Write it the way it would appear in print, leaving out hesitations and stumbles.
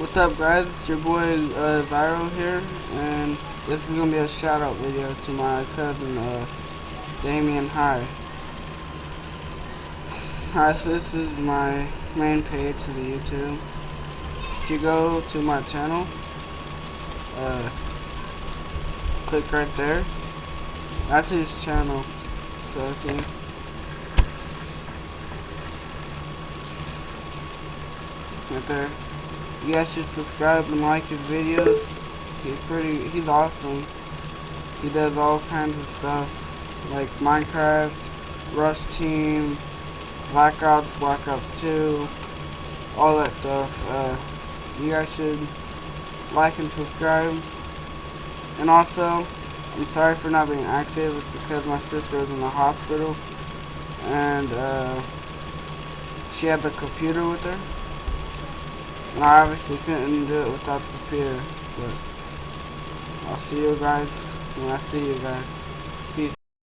What's up, guys? It's your boy Zyro here, and this is gonna be a shout out video to my cousin Damien. Hi. Hi, so this is my main page to the YouTube. If you go to my channel, click right there. That's his channel. So see. Right there. You guys should subscribe and like his videos. He's awesome. He does all kinds of stuff like Minecraft, Rush Team, Black Ops 2, all that stuff. You guys should like and subscribe. And also, I'm sorry for not being active. It's because my sister was in the hospital and she had the computer with her. And I obviously couldn't do it without the computer, but I'll see you guys when I see you guys.